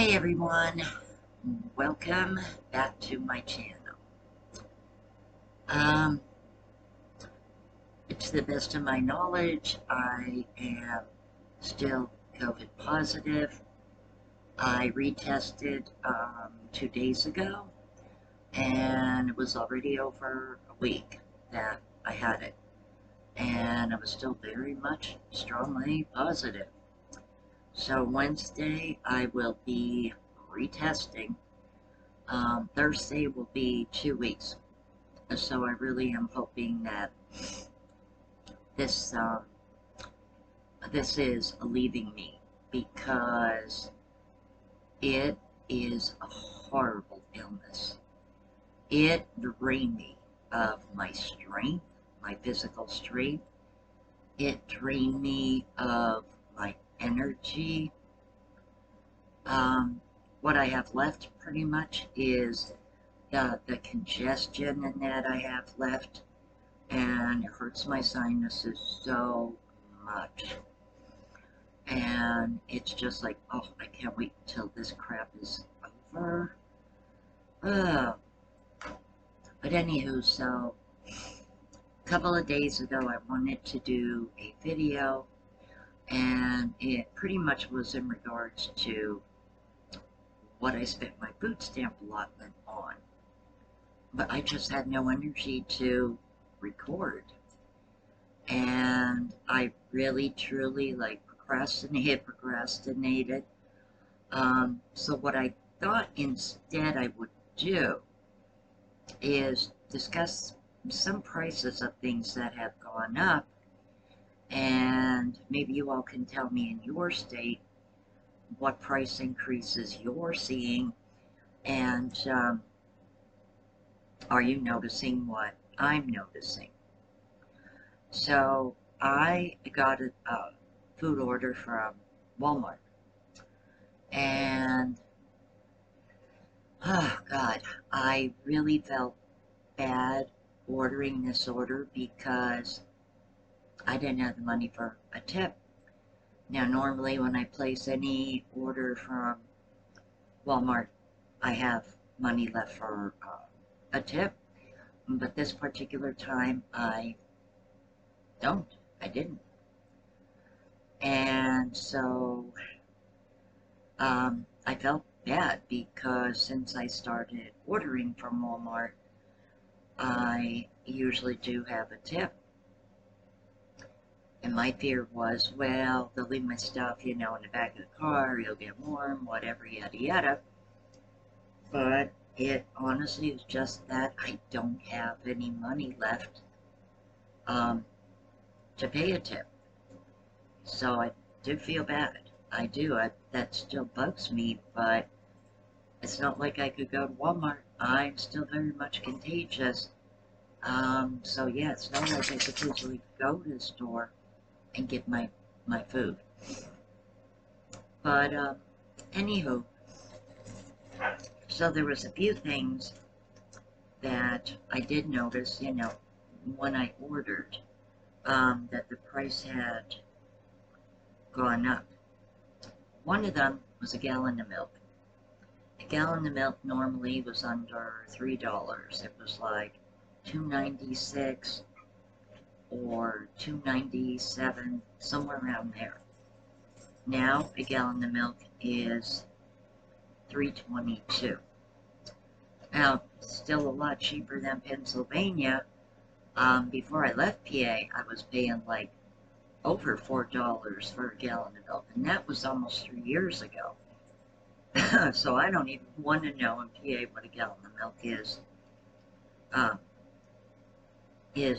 Hi everyone, welcome back to my channel. Um, to the best of my knowledge, I am still COVID positive. I retested 2 days ago, and it was already over a week that I had it, and I was still very much strongly positive. So Wednesday I will be retesting. Thursday will be 2 weeks. So I really am hoping that this this is leaving me, because it is a horrible illness. It drained me of my strength, my physical strength. It drained me of my energy. What I have left pretty much is the congestion in that I have left, and it hurts my sinuses so much. And it's just like, oh, I can't wait until this crap is over. But anywho, so a couple of days ago I wanted to do a video, and it pretty much was in regards to what I spent my food stamp allotment on. But I just had no energy to record. And I really, truly, like, procrastinated. So what I thought instead I would do is discuss some prices of things that have gone up, and maybe you all can tell me in your state what price increases you're seeing, and are you noticing what I'm noticing? So I got a food order from Walmart, and oh God, I really felt bad ordering this order because I didn't have the money for a tip. Now normally when I place any order from Walmart, I have money left for a tip, but this particular time I didn't. And so I felt bad, because since I started ordering from Walmart, I usually do have a tip. And my fear was, well, they'll leave my stuff, in the back of the car, you'll get warm, whatever, yada yada. But it honestly is just that I don't have any money left to pay a tip. So I do feel bad. I do. That still bugs me, but it's not like I could go to Walmart. I'm still very much contagious. So yeah, it's not like I could easily go to the store and get my food. But anywho, so there was a few things that I did notice, when I ordered, that the price had gone up. One of them was a gallon of milk. A gallon of milk normally was under $3. It was like $2.96 or $2.97, somewhere around there. Now a gallon of milk is $3.22. Now, still a lot cheaper than Pennsylvania. Before I left PA, I was paying like over $4 for a gallon of milk, and that was almost 3 years ago. So I don't even want to know in PA what a gallon of milk is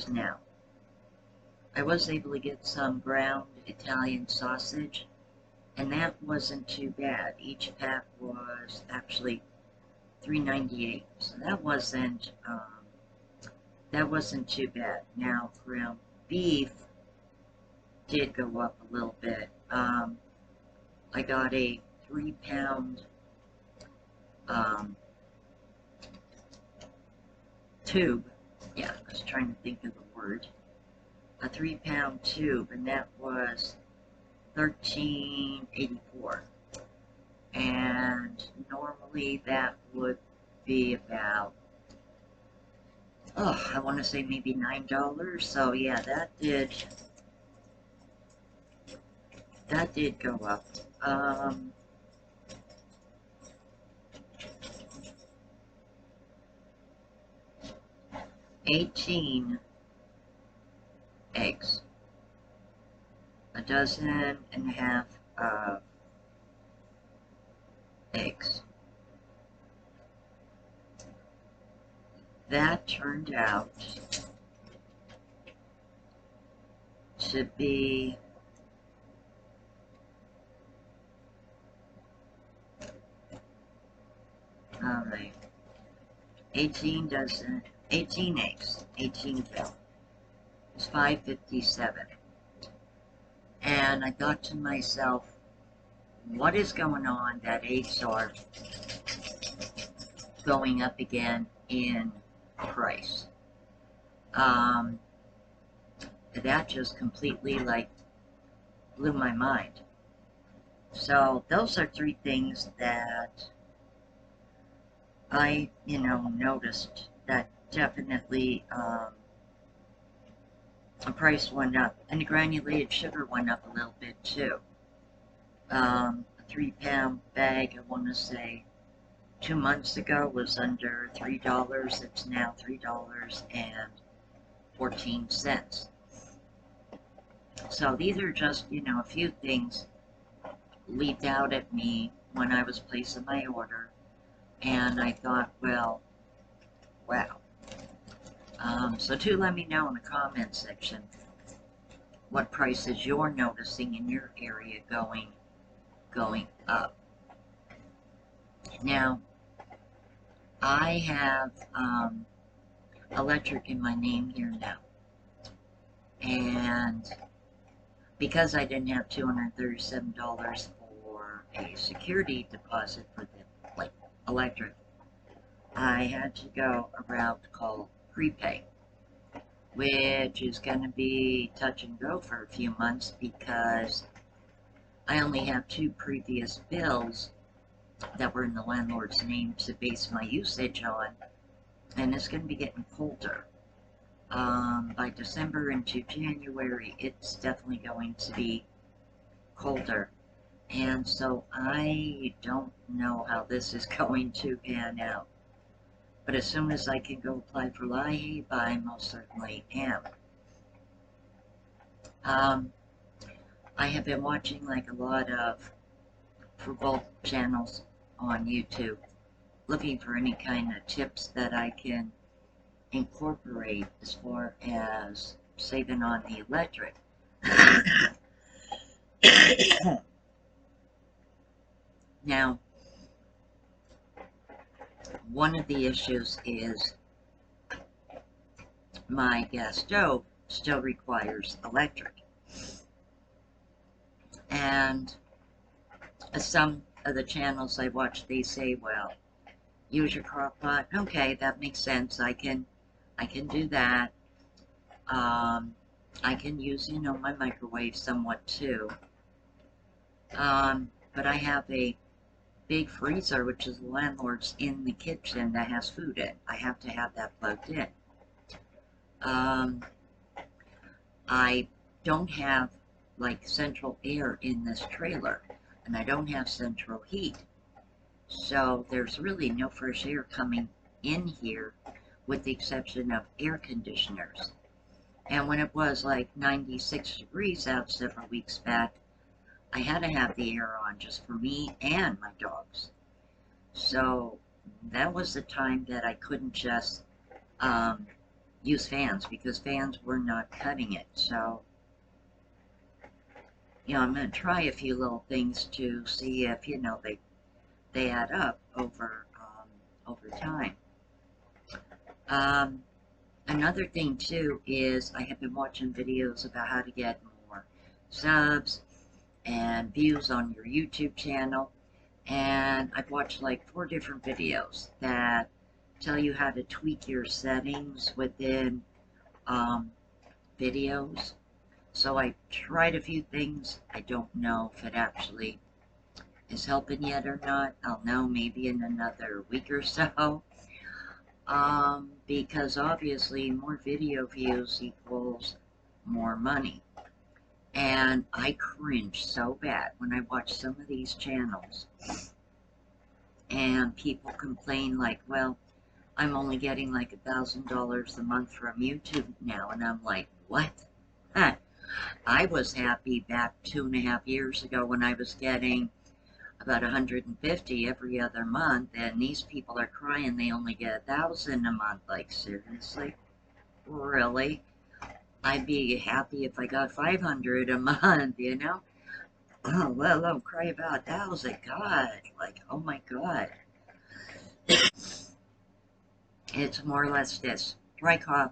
now. I was able to get some ground Italian sausage, and that wasn't too bad. Each pack was actually $3.98, so that wasn't too bad. Now ground beef did go up a little bit. I got a 3-pound tube. Yeah, I was trying to think of the word. A 3-pound tube, and that was $13.84. and normally that would be about, oh, I want to say maybe $9. So yeah, that did go up. 18 eggs, a dozen and a half of eggs. That turned out to be 18 dozen, 18 eggs, 18 fill. It's $5.57. And I thought to myself, what is going on that eggs are going up again in price? That just completely like blew my mind. So those are three things that I, noticed that definitely the price went up, and the granulated sugar went up a little bit too. A 3-pound bag, I want to say 2 months ago was under $3. It's now $3.14. So these are just, a few things leaped out at me when I was placing my order, and I thought, well, wow. So do let me know in the comment section what prices you're noticing in your area going up. Now, I have electric in my name here now, and because I didn't have $237 for a security deposit for the electric, I had to go a route called prepay, which is going to be touch and go for a few months because I only have 2 previous bills that were in the landlord's name to base my usage on, and it's going to be getting colder. By December into January, it's definitely going to be colder, and so I don't know how this is going to pan out. But as soon as I can go apply for LIHEAP, I most certainly am. I have been watching like a lot of both channels on YouTube, looking for any kind of tips that I can incorporate as far as saving on the electric. Now, one of the issues is my gas stove still requires electric. And some of the channels I watch, they say, well, use your crock pot. Okay, that makes sense. I can do that. I can use, my microwave somewhat too. But I have a big freezer, which is the landlord's in the kitchen, that has food in. I have to have that plugged in. I don't have like central air in this trailer, and I don't have central heat, so there's really no fresh air coming in here with the exception of air conditioners. And when it was like 96 degrees out several weeks back, I had to have the air on just for me and my dogs. So that was the time that I couldn't just use fans, because fans were not cutting it. So, I'm going to try a few little things to see if, they add up over time. Another thing too is I have been watching videos about how to get more subs and views on your YouTube channel, and I've watched like 4 different videos that tell you how to tweak your settings within videos. So I tried a few things. I don't know if it actually is helping yet or not. I'll know maybe in another week or so. Because obviously more video views equals more money. And I cringe so bad when I watch some of these channels and people complain like, well, I'm only getting like $1,000 a month from YouTube now. And I'm like, what? Huh. I was happy back 2.5 years ago when I was getting about 150 every other month, and these people are crying they only get 1,000 a month. Like, seriously? Really? I'd be happy if I got 500 a month, you know? Oh, well, don't cry about 1,000. God, like, oh my God. It's more or less this dry cough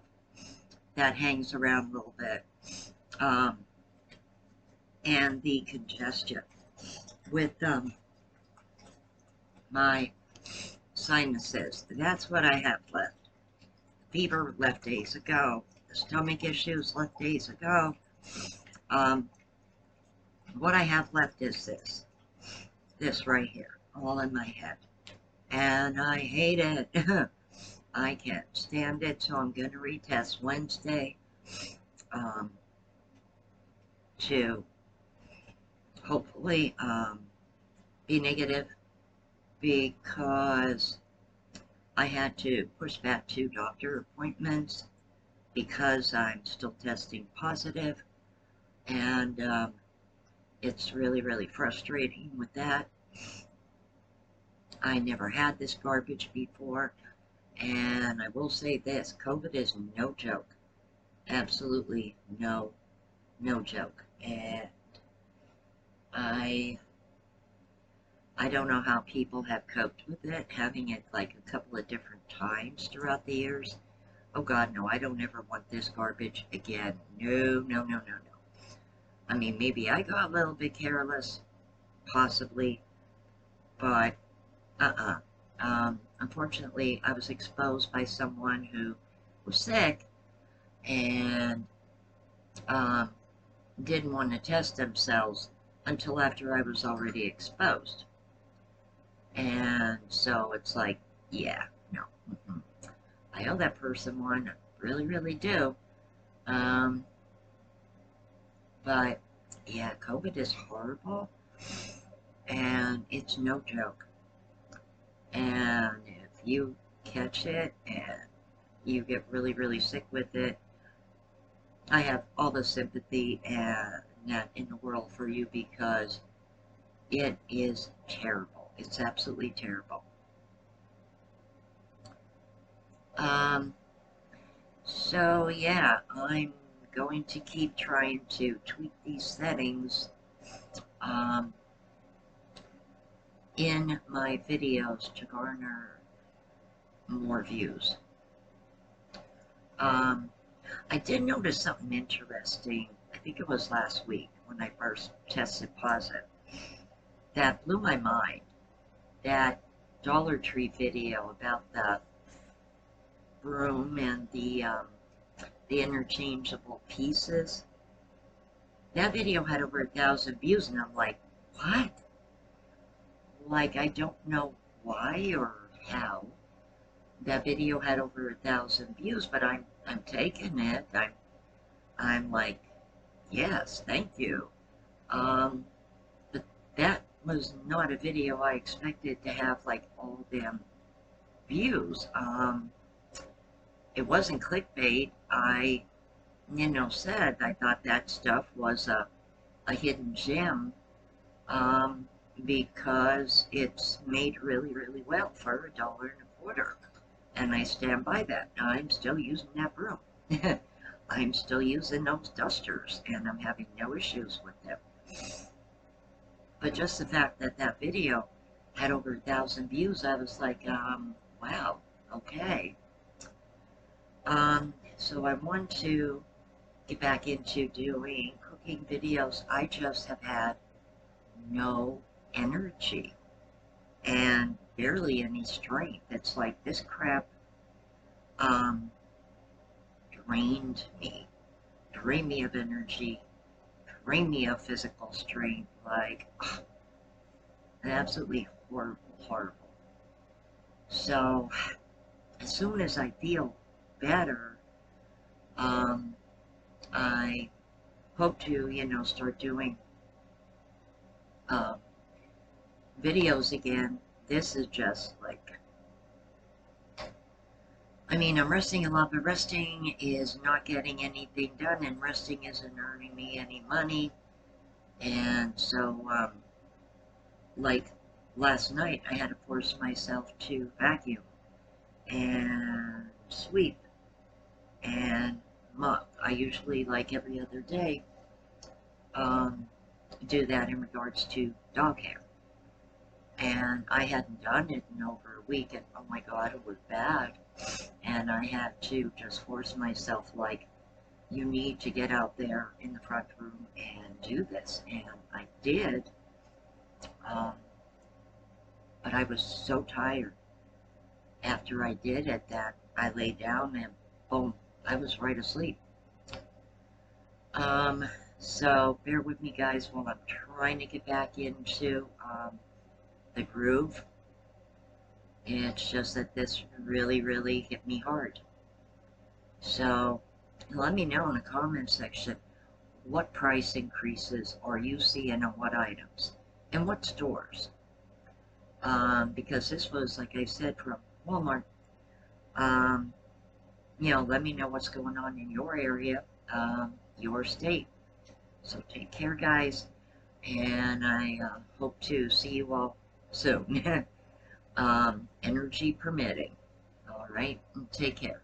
that hangs around a little bit, um, and the congestion with my sinuses. That's what I have left. Fever left days ago. The stomach issues left days ago. Um, what I have left is this right here, all in my head. And I hate it. I can't stand it, so I'm going to retest Wednesday um, to hopefully be negative, because I had to push back 2 doctor appointments because I'm still testing positive, and it's really, really frustrating with that. I never had this garbage before, and I will say this, COVID is no joke. Absolutely no joke. And I don't know how people have coped with it, having it like a couple of different times throughout the years. Oh God, no, I don't ever want this garbage again. No, no, no, no, no. I mean, maybe I got a little bit careless, possibly, but unfortunately, I was exposed by someone who was sick and um, didn't want to test themselves until after I was already exposed. And so it's like, yeah, no. I owe that person one. Really, really do. But yeah, COVID is horrible, and it's no joke. And if you catch it and you get really, really sick with it, I have all the sympathy and that in the world for you, because it is terrible. It's absolutely terrible. So yeah, I'm going to keep trying to tweak these settings in my videos to garner more views. I did notice something interesting. I think it was last week when I first tested positive. That blew my mind. That Dollar Tree video about the broom and the interchangeable pieces. That video had over 1,000 views, and I'm like, what? Like, I don't know why or how that video had over 1,000 views, but I'm taking it. I'm like, yes, thank you. But that was not a video I expected to have like all them views. It wasn't clickbait. I, said I thought that stuff was a hidden gem, because it's made really, really well for $1.25. And I stand by that. I'm still using that broom. I'm still using those dusters, and I'm having no issues with them. But just the fact that that video had over 1,000 views, I was like, wow, okay. So I want to get back into doing cooking videos. I just have had no energy and barely any strength. It's like this crap drained me of energy, drained me of physical strength. Like, absolutely horrible, horrible. So as soon as I feel better, um, I hope to, start doing uh, videos again. This is just like, I mean, I'm resting a lot, but resting is not getting anything done, and resting isn't earning me any money. And so, like last night, I had to force myself to vacuum and sweep and mop. I usually, like every other day, um, do that in regards to dog hair. And I hadn't done it in over a week, and oh my god, it was bad. And I had to just force myself, like, you need to get out there in the front room and do this. And I did, um, but I was so tired after I did it that I lay down and boom, I was right asleep. Um, so bear with me, guys, while I'm trying to get back into the groove. It's just that this really, really hit me hard. So let me know in the comment section, what price increases are you seeing on what items and what stores? Because this was, like I said, from Walmart. Um, let me know what's going on in your area, your state. So take care, guys, and I hope to see you all soon. Energy permitting. All right, take care.